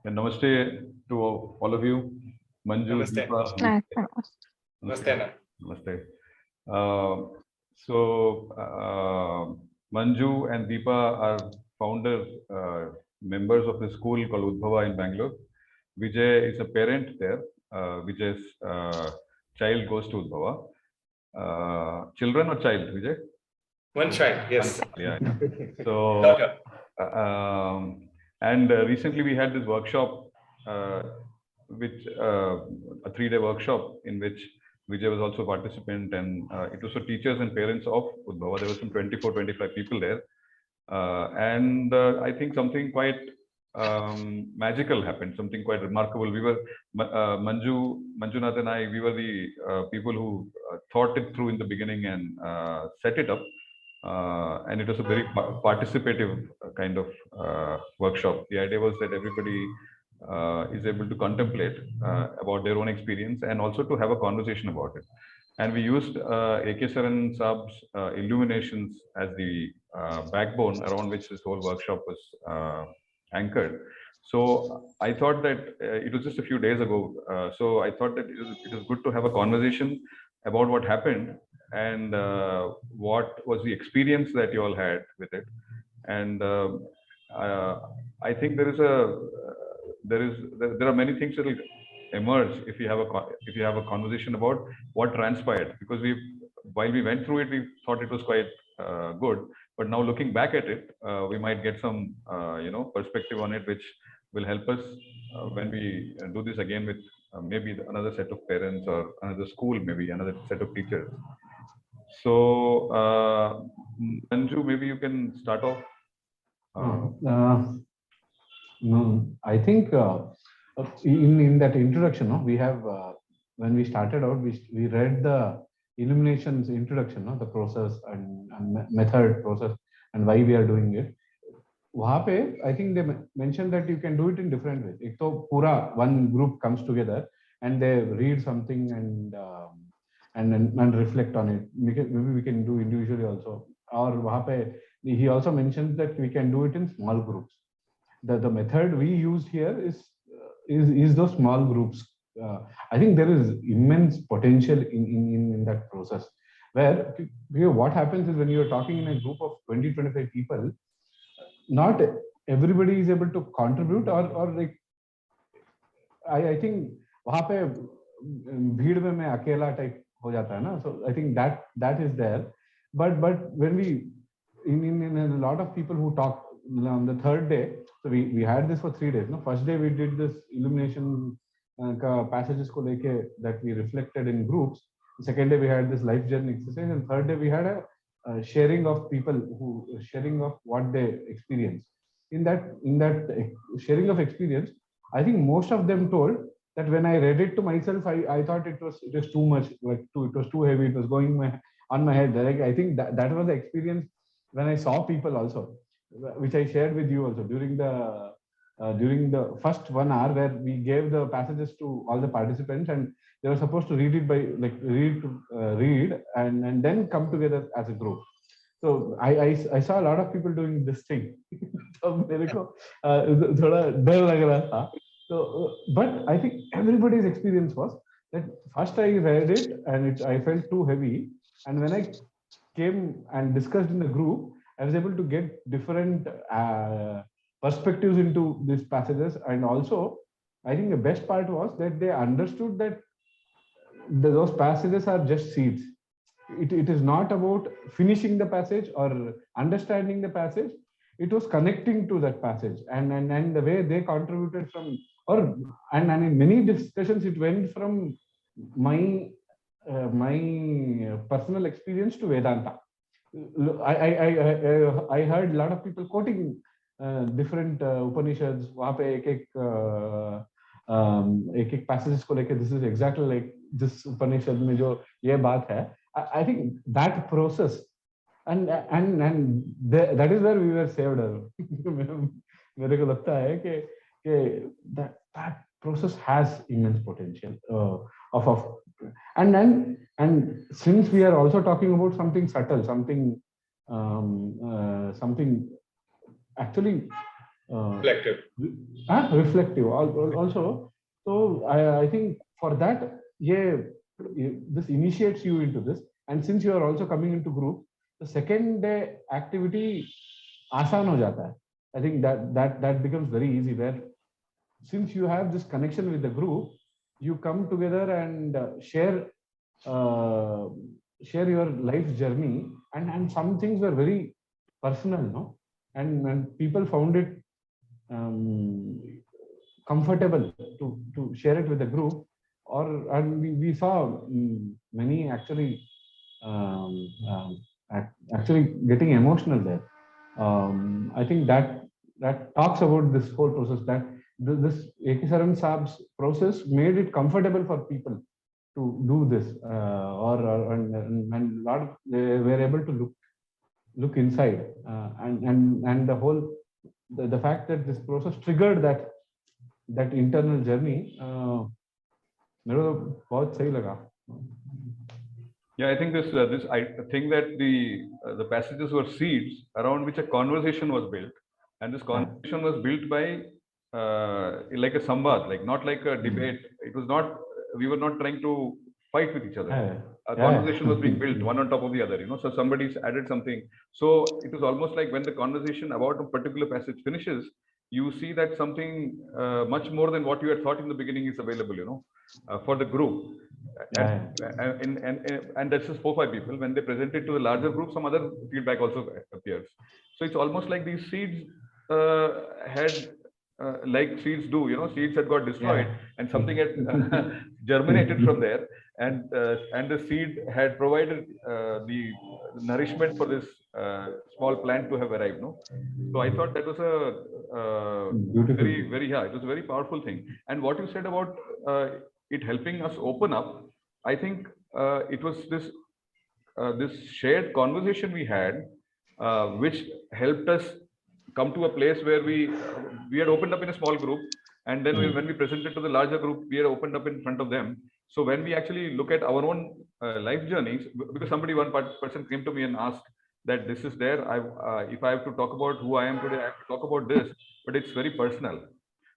And namaste to all of you. Manju, Namaste. Deepa, Namaste. Namaste. Manju and Deepa are founder members of the school called Udhbhavaha in Bangalore. Vijay is a parent there. Vijay's child goes to Udhbhavaha. Children or child, Vijay? One child, yes. Yeah. So, Daughter. and recently we had this workshop, which a 3-day workshop in which Vijay was also a participant, and it was for teachers and parents of Udhbhavaha. There were some 24, 25 people there. And I think something quite magical happened, something quite remarkable. We were, Manjunath and I, we were the people who thought it through in the beginning and set it up. And it was a very participative kind of workshop. The idea was that everybody is able to contemplate about their own experience and also to have a conversation about it. And we used A.K. Saran Saab's Illuminations as the backbone around which this whole workshop was anchored. So I thought that it was just a few days ago. So I thought that it was good to have a conversation about what happened and what was the experience that you all had with it. And I think there are many things that will emerge if you have a conversation about what transpired, because while we went through it, we thought it was quite good, but now looking back at it, we might get some perspective on it, which will help us when we do this again with maybe another set of parents or another school, maybe another set of teachers. So Manju, maybe you can start off. No, I think in that introduction, we have when we started out, we read the Illuminations introduction, the process and method process and why we are doing it. वहाँ पे I think they mentioned that you can do it in different ways. एक तो पूरा one group comes together and they read something and reflect on it. Maybe we can do individually also. Or वहाँ पे he also mentioned that we can do it in small groups. The method we used here is those small groups. I think there is immense potential in that process. Where what happens is when you are talking in a group of 20-25 people, not everybody is able to contribute or like I think वहाँ पे भीड़ में मैं अकेला type हो जाता है ना. So I think that is there. But when we in a lot of people who talk on the third day, so we had this for 3 days. No, first day we did this illumination passages ko leke that we reflected in groups. Second day we had this life journey exercise, and third day we had a sharing of people who sharing of what they experienced. In that sharing of experience, I think most of them told that when I read it to myself, I thought it was too much, like it was too heavy. It was going on my head. Like, I think that was the experience when I saw people also, which I shared with you also during the first 1 hour, where we gave the passages to all the participants and they were supposed to read it by like read and then come together as a group. So I saw a lot of people doing this thing. So मेरे को थोड़ा डर लग रहा था. So but I think everybody's experience was that first I read it and I felt too heavy, and when I came and discussed in the group, I was able to get different perspectives into these passages. And also, I think the best part was that they understood that those passages are just seeds. It is not about finishing the passage or understanding the passage. It was connecting to that passage, and the way they contributed from, and in many discussions it went from my personal experience to Vedanta. I heard a lot of people quoting different Upanishads. वहाँ पे एक passages को लेके, this is exactly like this Upanishad में जो ये बात है. I think that process and that is where we were saved. मेरे को लगता है कि that process has immense potential and since we are also talking about something subtle, something actually Reflective. Reflective also. So I think for that, yeah, this initiates you into this. And since you are also coming into group, the second day activity आसान हो जाता है. I think that becomes very easy, where since you have this connection with the group, you come together and share your life journey, and some things were very personal, no, and people found it comfortable to share it with the group, and we saw many actually actually getting emotional there. I think that talks about this whole process, that this A.K. Saran Saab's process made it comfortable for people to do this, and lot of, they were able to look inside, and the whole the fact that this process triggered that internal journey, मेरे को बहुत सही लगा. Yeah, I think I think that the passages were seeds around which a conversation was built, and this conversation was built by like a samvad, like not like a debate. It was not, we were not trying to fight with each other. A conversation was being built one on top of the other, so somebody's added something. So it was almost like when the conversation about a particular passage finishes, you see that something much more than what you had thought in the beginning is available, for the group. And that's just 4-5 people. When they present it to the larger group, some other feedback also appears. So it's almost like these seeds had, like seeds do, seeds had got destroyed, and something had germinated from there, and the seed had provided the nourishment for this small plant to have arrived. No, so I thought that was a very, very, it was a very powerful thing. And what you said about it helping us open up, I think it was this shared conversation we had, which helped us come to a place where we had opened up in a small group, and then when we presented to the larger group, we had opened up in front of them. So when we actually look at our own life journeys, because one person came to me and asked that this is there, if I have to talk about who I am today, I have to talk about this, but it's very personal.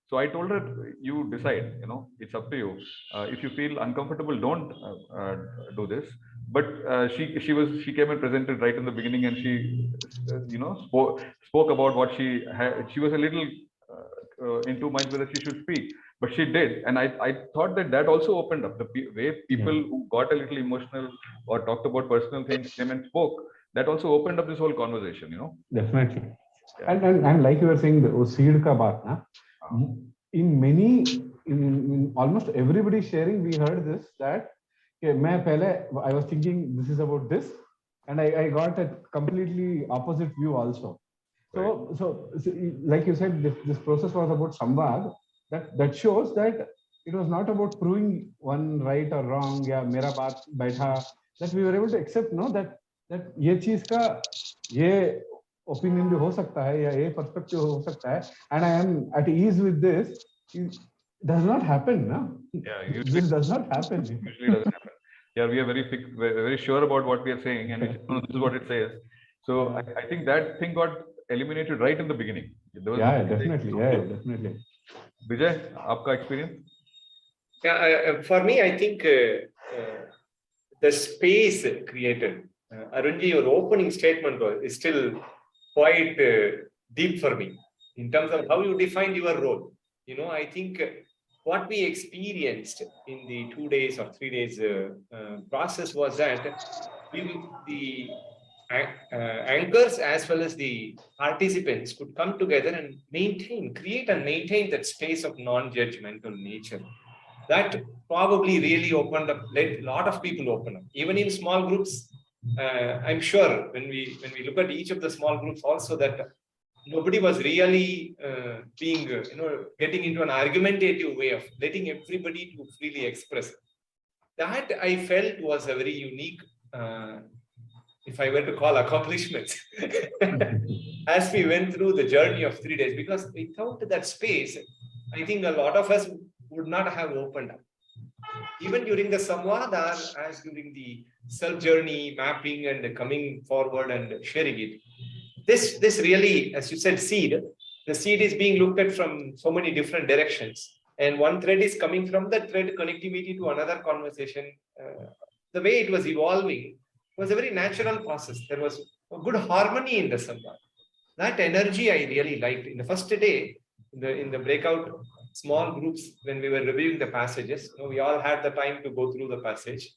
So I told her, you decide, it's up to you. If you feel uncomfortable, don't do this. But she came and presented right in the beginning, and she spoke about what she had. She was a little in two minds whether she should speak, but she did, and I thought that also opened up the way people who got a little emotional or talked about personal things came and spoke. That also opened up this whole conversation. Definitely. And like you were saying, the seed ka baat, na? In almost everybody sharing, we heard this, that I was thinking this is about this, and I got a completely opposite view also. So like you said, this process was about samvad. That shows that it was not about proving one right or wrong. Yeah, mera baat baitha. That we were able to accept, that ये चीज का ये opinion भी हो सकता है, या ये perspective हो सकता है, and I am at ease with this. It does not happen, no? Yeah, this does not happen. Usually doesn't happen. Yeah, we are very sure about what we are saying, and this is what it says. So I think that thing got eliminated right in the beginning. Definitely. Definitely. Vijay, aapka experience? Yeah, for me, I think the space created. Arunji, your opening statement is still quite deep for me in terms of how you defined your role. I think what we experienced in the 2 days or 3 days process was that the anchors as well as the participants could come together and create and maintain that space of non-judgmental nature. That probably really opened up, let a lot of people open up, even in small groups. I'm sure when we look at each of the small groups also, that nobody was really being, getting into an argumentative way of letting everybody to freely express. That I felt was a very unique, if I were to call, accomplishment as we went through the journey of 3 days, because without that space, I think a lot of us would not have opened up. Even during the samvada, as during the self-journey, mapping and coming forward and sharing it, this really, as you said, seed, the seed is being looked at from so many different directions. And one thread is coming from the thread connectivity to another conversation. The way it was evolving was a very natural process. There was a good harmony in the Samvad. That energy I really liked. In the first day, in the breakout small groups, when we were reviewing the passages, we all had the time to go through the passage.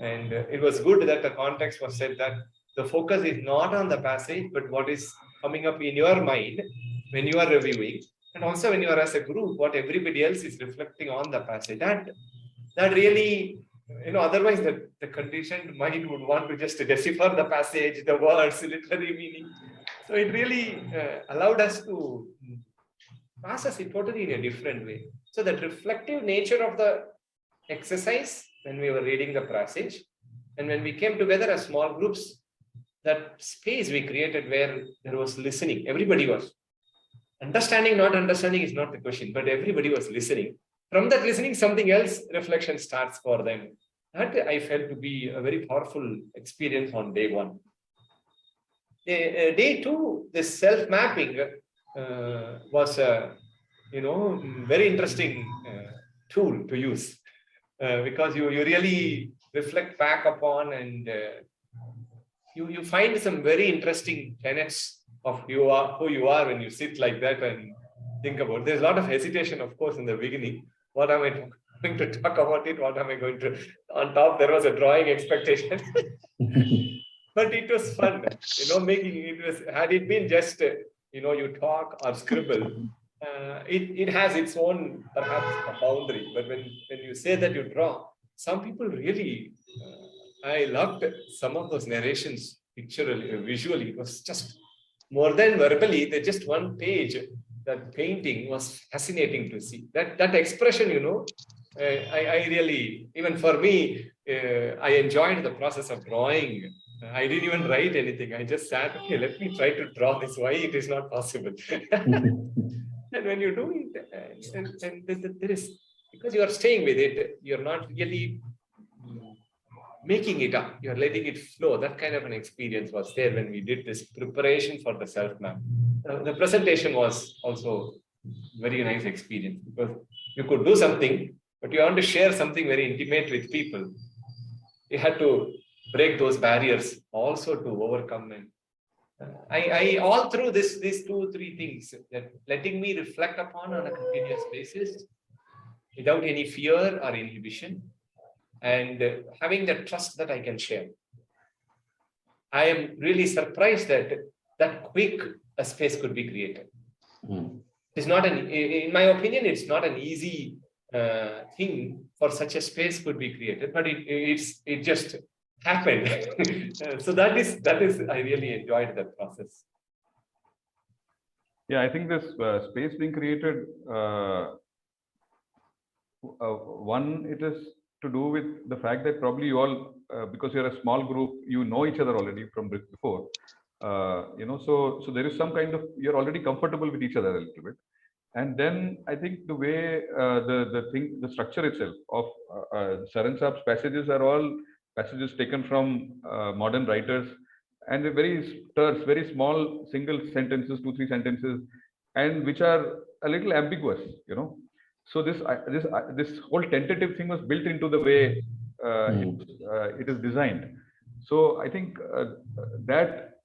And it was good that the context was said that the focus is not on the passage, but what is coming up in your mind when you are reviewing. And also when you are as a group, what everybody else is reflecting on the passage. That really, otherwise the conditioned mind would want to just decipher the passage, the words, literary meaning. So it really allowed us to process it totally in a different way. So that reflective nature of the exercise when we were reading the passage, and when we came together as small groups, that space we created where there was listening, everybody was understanding, not understanding is not the question, but everybody was listening. From that listening, something else, reflection starts for them. That I felt to be a very powerful experience on day one. Day two, this self-mapping was a very interesting tool to use because you really reflect back upon, and you find some very interesting tenets of who you are when you sit like that and think about. There's a lot of hesitation, of course, in the beginning. What am I going to talk about it? What am I going to? On top, there was a drawing expectation. But it was fun, making it was, had it been just, you talk or scribble, it has its own, perhaps, a boundary. But when you say that you draw, some people really, I loved some of those narrations pictorially, visually. It was just more than verbally, just one page, that painting was fascinating to see. That expression, I really, even for me, I enjoyed the process of drawing. I didn't even write anything. I just sat, okay, let me try to draw this. Why it is not possible? And when you do it, and there is, because you are staying with it, you're not really making it up. You're letting it flow. That kind of an experience was there when we did this preparation for the self-map. The presentation was also very nice experience because you could do something, but you want to share something very intimate with people. You had to break those barriers also to overcome. And I all through these 2-3 things, that letting me reflect upon on a continuous basis without any fear or inhibition, and having the trust that I can share. I am really surprised that quick a space could be created. It's not in my opinion, it's not an easy thing for such a space could be created, but it just happened. So that is I really enjoyed that process. Yeah, I think this space being created, one, it is to do with the fact that probably you all, because you're a small group, you know each other already from before. So there is some kind of, you're already comfortable with each other a little bit. And then I think the way the structure itself of Saran Saab's passages are all passages taken from modern writers, and they're very terse, very small single sentences, 2-3 sentences, and which are a little ambiguous, So this whole tentative thing was built into the way it is designed. So I think that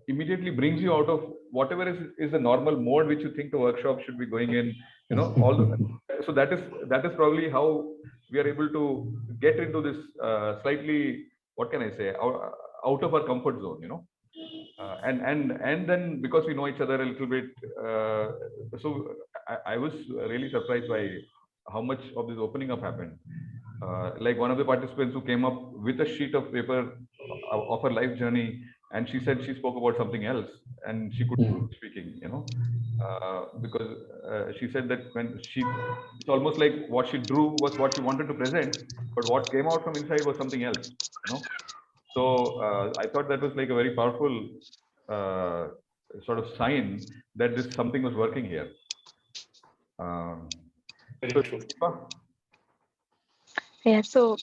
immediately brings you out of whatever is the normal mode which you think the workshop should be going in. So that is probably how we are able to get into this slightly, what can I say, out of our comfort zone. And then because we know each other a little bit, so I was really surprised by how much of this opening up happened. Like one of the participants who came up with a sheet of paper of her life journey, and she said she spoke about something else, and she couldn't be speaking, because she said that it's almost like what she drew was what she wanted to present, but what came out from inside was something else, So I thought that was like a very powerful sort of sign that something was working here. Yeah, so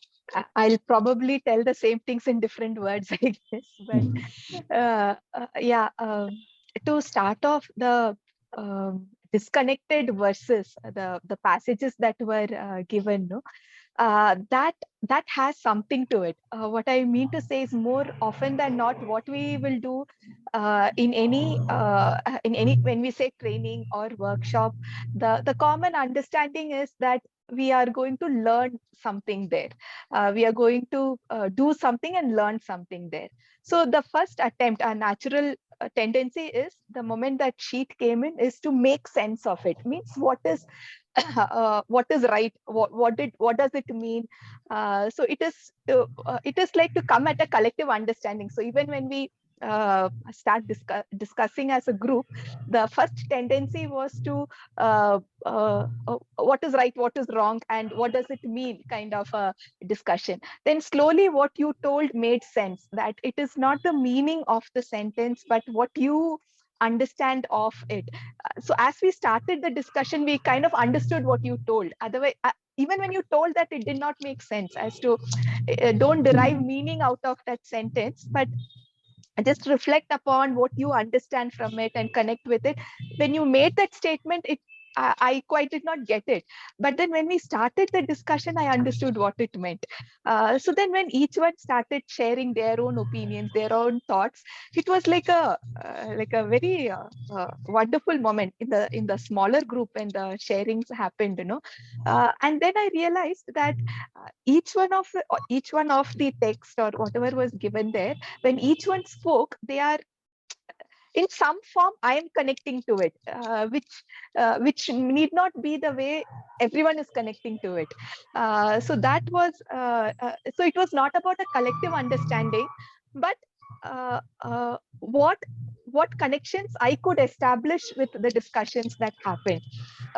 I'll probably tell the same things in different words, I guess. But to start off the disconnected verses, the passages that were given, no, that has something to it. What I mean to say is, more often than not, what we will do in any when we say training or workshop, the common understanding is that we are going to learn something there. We are going to do something and learn something there. So the first attempt, a natural tendency is, the moment that sheet came in, is to make sense of it. Means what is right, what does it mean. So it is like to come at a collective understanding. So even when we start discussing as a group, the first tendency was to what is right, what is wrong, and what does it mean, kind of a discussion. Then slowly what you told made sense, that it is not the meaning of the sentence, but what you understand of it. So as we started the discussion, we kind of understood what you told. Otherwise, even when you told that, it did not make sense, as to don't derive meaning out of that sentence, but just reflect upon what you understand from it and connect with it. When you made that statement, I quite did not get it. But then when we started the discussion, I understood what it meant. So then when each one started sharing their own opinions, their own thoughts, it was like a very wonderful moment in the smaller group when the sharings happened, you know. And then I realized that each one of the text or whatever was given there, when each one spoke, they are in some form I am connecting to it, which need not be the way everyone is connecting to it. So that was so it was not about a collective understanding, but what connections I could establish with the discussions that happened.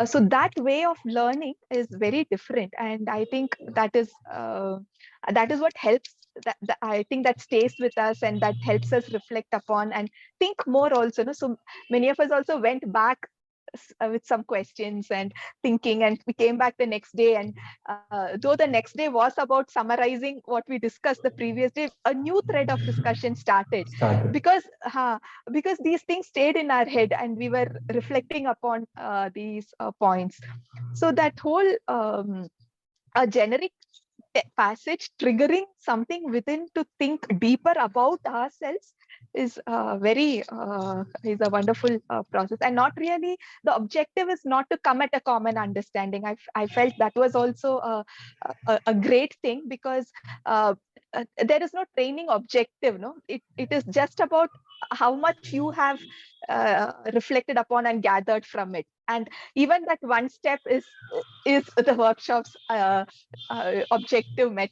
So that way of learning is very different, and I think that is what helps. That I think that stays with us, and that helps us reflect upon and think more also. No? So many of us also went back with some questions and thinking, and we came back the next day, and though the next day was about summarizing what we discussed the previous day, a new thread of discussion started, because because these things stayed in our head and we were reflecting upon these points. So that whole a generic passage triggering something within to think deeper about ourselves is is a wonderful process. And not really, the objective is not to come at a common understanding. I felt that was also a great thing, because there is no training objective, no. It is just about how much you have reflected upon and gathered from it. And even that one step is the workshop's objective met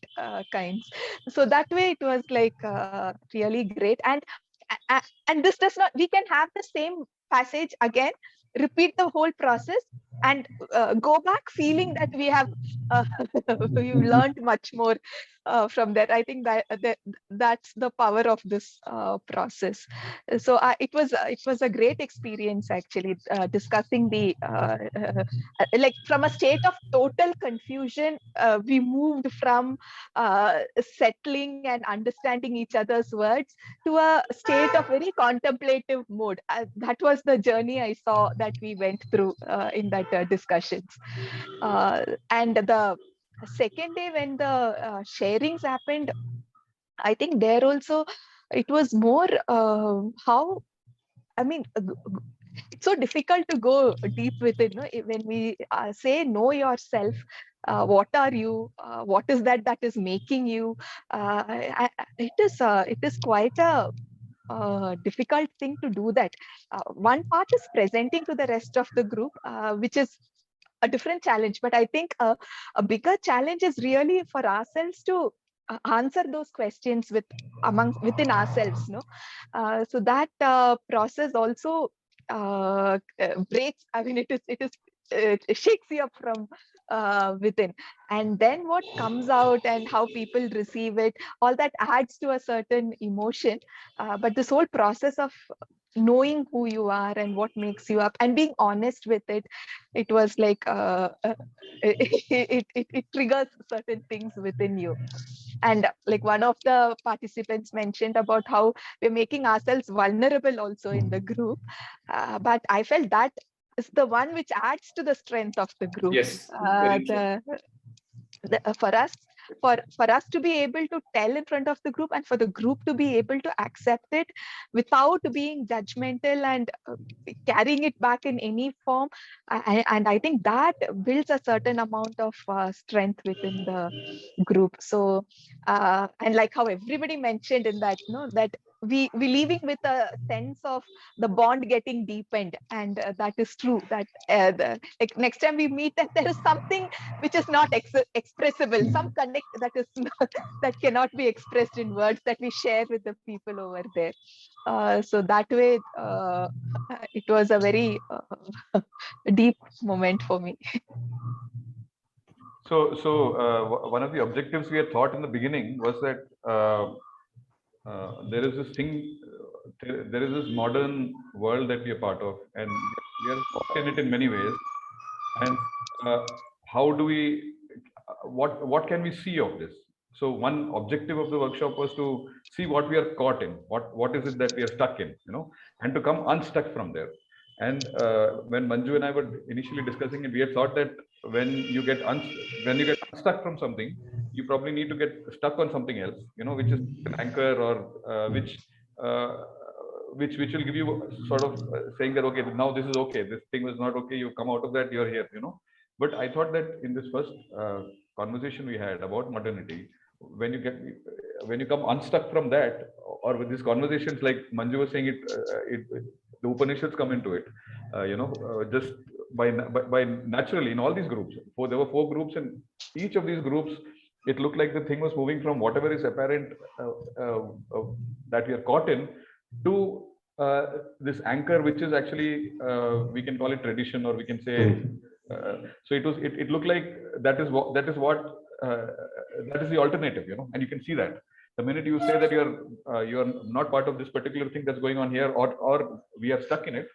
kinds. So that way it was like really great. And this does not, we can have the same passage again, repeat the whole process, and go back feeling that we have we've learned much more from that. I think that's the power of this process. So it was a great experience, actually, discussing the like from a state of total confusion, we moved from settling and understanding each other's words to a state of very contemplative mode. That was the journey I saw that we went through in that discussions. And the second day when the sharings happened, I think there also it was more how, I mean, it's so difficult to go deep with it. No? When we say know yourself, what are you? What is that is making you? It is quite a difficult thing to do that. One part is presenting to the rest of the group, which is a different challenge. But I think a bigger challenge is really for ourselves to answer those questions within ourselves. No, so that process also breaks. I mean, it shakes you up from within, and then what comes out and how people receive it, all that adds to a certain emotion. But this whole process of knowing who you are and what makes you up and being honest with it, it was like it triggers certain things within you. And like one of the participants mentioned about how we're making ourselves vulnerable also in the group. But I felt that is the one which adds to the strength of the group. Yes, very true. For us, for us to be able to tell in front of the group, and for the group to be able to accept it without being judgmental and carrying it back in any form, and I think that builds a certain amount of strength within the group. So and like how everybody mentioned in that, that we leaving with a sense of the bond getting deepened, and that is true, that like next time we meet, that there is something which is not expressible, some connect that is that cannot be expressed in words, that we share with the people over there. So that way, it was a very deep moment for me. So one of the objectives we had thought in the beginning was that there is this thing, there is this modern world that we are part of, and we are caught in it in many ways. And how do we, what can we see of this? So one objective of the workshop was to see what we are caught in, what is it that we are stuck in, and to come unstuck from there. And when Manju and I were initially discussing it, we had thought that when you get unstuck from something, you probably need to get stuck on something else, which is an anchor, or which will give you sort of saying that, okay, now this is okay, this thing was not okay, you come out of that, you're here, But I thought that in this first conversation we had about modernity, when you come unstuck from that, or with these conversations, like Manju was saying, the Upanishads come into it, just by naturally in all these groups. There were 4 groups, and each of these groups, it looked like the thing was moving from whatever is apparent that we are caught in to this anchor, which is actually we can call it tradition, or we can say. So it looked like that is what that is the alternative, and you can see that the minute you say that you're not part of this particular thing that's going on here, or we are stuck in it.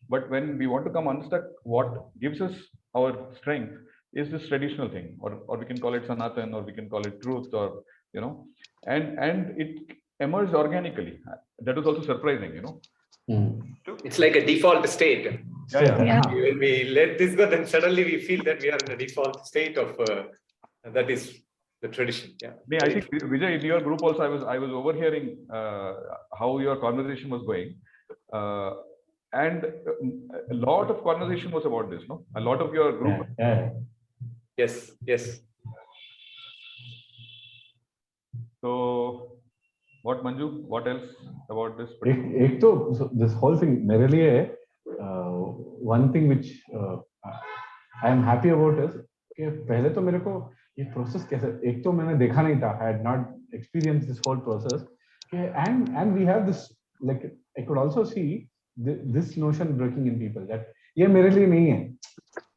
But when we want to come unstuck, what gives us our strength is this traditional thing, or we can call it Sanatan, or we can call it truth, or and it emerged organically. That was also surprising, It's like a default state. Yeah. When we let this go, then suddenly we feel that we are in a default state of that is the tradition. Yeah. I think Vijay, in your group also, I was overhearing how your conversation was going, and a lot of conversation was about this. No, a lot of your group. Yes. Yes. So, what Manju? What else about this? So this whole thing, मेरे लिए one thing which I am happy about is कि पहले तो मेरे को ये process कैसे, एक तो मैंने देखा नहीं था, I had not experienced this whole process, and we have this, like I could also see this notion breaking in people that ये मेरे लिए नहीं है,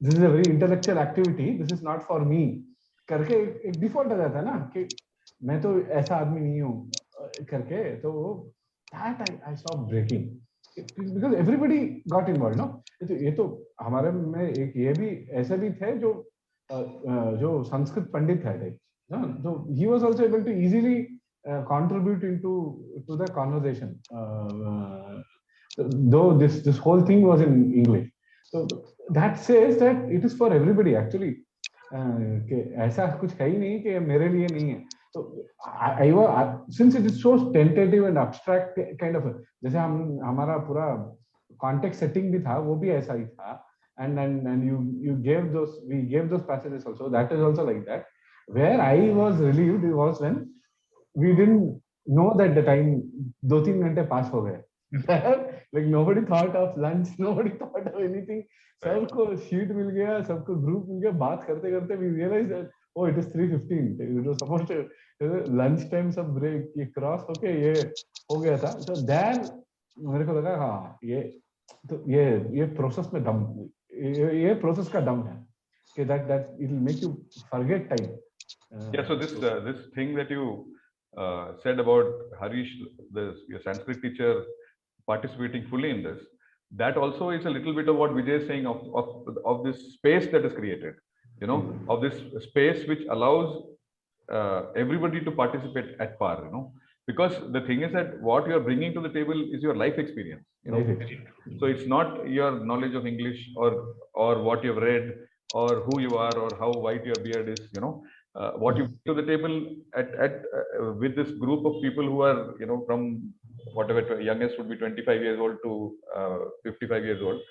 this is a very intellectual activity, this is not for me करके एक default आ जाता है ना कि मैं तो ऐसा आदमी नहीं हूँ करके, तो that I stopped breaking because everybody got involved, no? ये तो हमारे में एक ये भी ऐसे भी थे जो संस्कृत पंडित थे, so he was also able to easily contribute to the conversation, though this whole thing was in English. So that says that it is for everybody actually. कि ऐसा कुछ है ही नहीं कि मेरे लिए नहीं है. So since it is so tentative and abstract kind of, जैसे हमारा पूरा context setting भी था, वो भी ऐसा ही था, and we gave those passages also. That is also like that. Where I was relieved was when we didn't know that the time 2-3 घंटे pass हो गए. Like nobody thought of lunch, nobody thought of anything. सबको sheet मिल गया, सबको group मिल गया, बात करते करते we realized that oh, it is 3:15. It was supposed to lunch time सब break ये cross होके ये हो गया था. So then मेरे को लगा हाँ ये process में दम, ये process का दम है कि that it will make you forget time. Yeah. So this thing that you said about Harish, your Sanskrit teacher, participating fully in this, that also is a little bit of what Vijay is saying of this space that is created, of this space which allows everybody to participate at par, you know, because the thing is that what you are bringing to the table is your life experience, you know. So it's not your knowledge of English or what you've read or who you are or how white your beard is, you know. What you bring to the table with this group of people who are, you know, from whatever youngest would be 25 years old to 55 years old.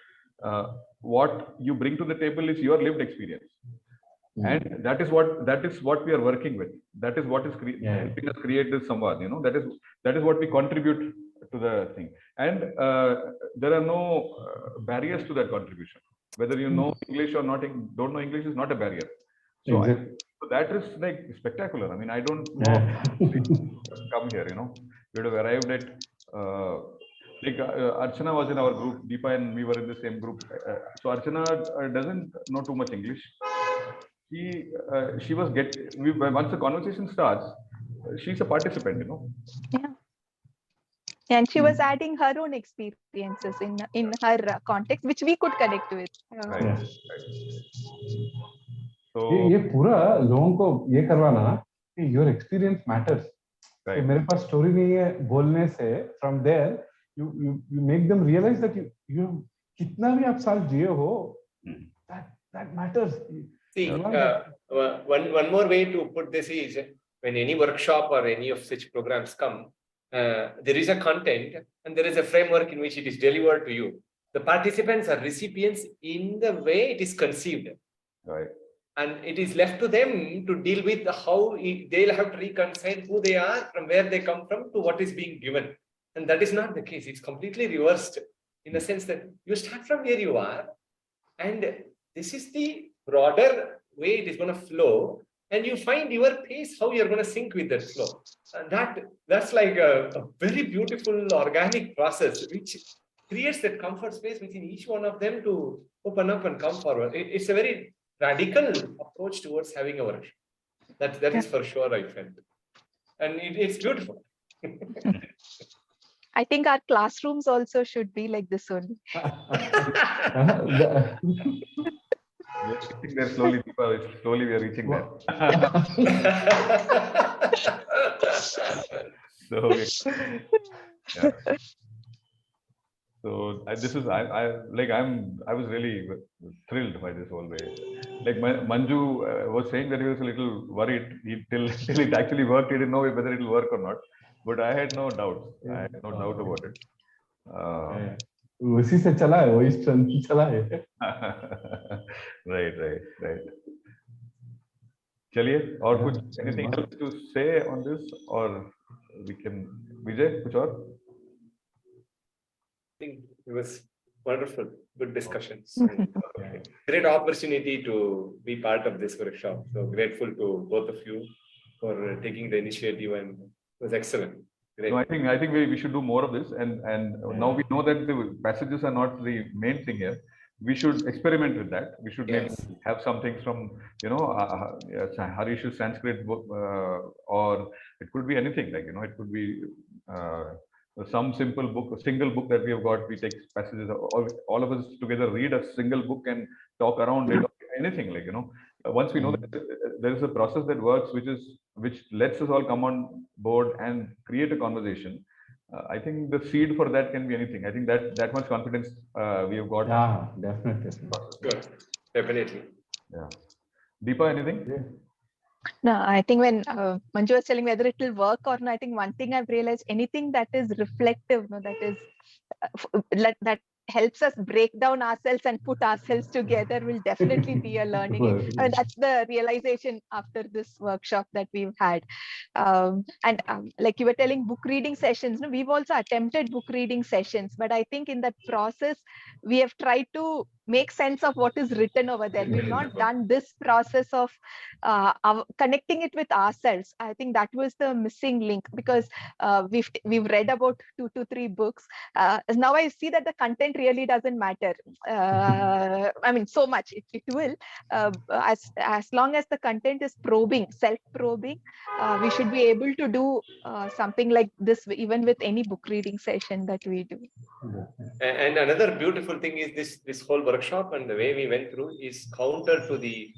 What you bring to the table is your lived experience, and that is what we are working with. That is what is helping us create this samvad. You know, that is what we contribute to the thing, and there are no barriers to that contribution. Whether you know English or not, don't know English is not a barrier. So, so that is like spectacular. I mean, I don't know come here. You know, we would have arrived at. Like Archana was in our group, Deepa and we were in the same group. So Archana doesn't know too much English. She was once the conversation starts, she's a participant, you know. Yeah. And she was adding her own experiences in her context, which we could connect with. Right. So ये पूरा लोगों को ये करवाना कि your experience matters. Right. मेरे पास story नहीं है बोलने से, from there you make them realize that you कितना भी आप साल जिए हो, that matters. See, one more way to put this is, when any workshop or any of such programs come, there is a content and there is a framework in which it is delivered to you. The participants are recipients in the way it is conceived. Right. And it is left to them to deal with how they'll have to reconcile who they are, from where they come from, to what is being given. And that is not the case. It's completely reversed, in the sense that you start from where you are, and this is the broader way it is going to flow, and you find your pace, how you're going to sync with that flow. And that's like a very beautiful organic process, which creates that comfort space within each one of them to open up and come forward. It's a very radical approach towards having a workshop. That is for sure, I felt. And it's beautiful. I think our classrooms also should be like this only. I think they're slowly we are reaching there. So yeah. So I was really thrilled by this whole way. Like Manju was saying that he was a little worried till it actually worked. He didn't know whether it will work or not. But I had no doubt. I had no doubt about it. उसी से चला है, वही strength चला है. Right. चलिए और कुछ anything else to say on this, or we can Vijay कुछ और? I think it was wonderful, good discussions. And, great opportunity to be part of this workshop. So grateful to both of you for taking the initiative, and it was excellent. Great. No, I think we should do more of this, and now we know that the passages are not the main thing here. We should experiment with that. We should maybe have some things from, you know, Harish's Sanskrit book, or it could be anything, like, you know, it could be some simple book, a single book that we have got. We take passages, all of us together read a single book and talk around it, anything, like, you know. Once we know that there is a process that works, which lets us all come on board and create a conversation, I think the seed for that can be anything. I think that much confidence we have got. Yeah, definitely. Good. Definitely. Yeah. Deepa, anything? Yeah. No, I think when Manju was telling whether it will work or not, I think one thing I've realized, anything that is reflective, no, that is that helps us break down ourselves and put ourselves together will definitely be a learning. I mean, that's the realization after this workshop that we've had. Like you were telling, book reading sessions, no, we've also attempted book reading sessions, but I think in that process, we have tried to make sense of what is written over there. We've not done this process of connecting it with ourselves. I think that was the missing link, because we've read about 2 to 3 books. Now I see that the content really doesn't matter. I mean, so much it will, as long as the content is probing, self-probing, we should be able to do something like this even with any book reading session that we do. And another beautiful thing is this whole workshop and the way we went through is counter to the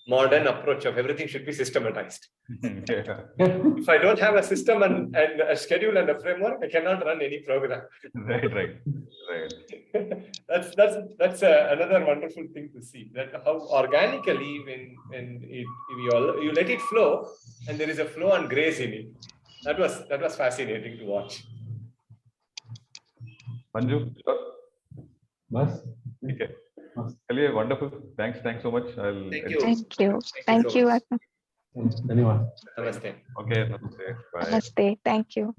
modern approach of everything should be systematized. Yeah. If I don't have a system and a schedule and a framework, I cannot run any program. Right. That's another wonderful thing to see, that how organically you let it flow, and there is a flow and grace in it. That was fascinating to watch. Manju, sir? Bas? Okay. Chaliye, wonderful. Thanks so much. Thank you. Thank you. Dhanyawad. Namaste. Okay, namaste. Bye. Namaste. Thank you.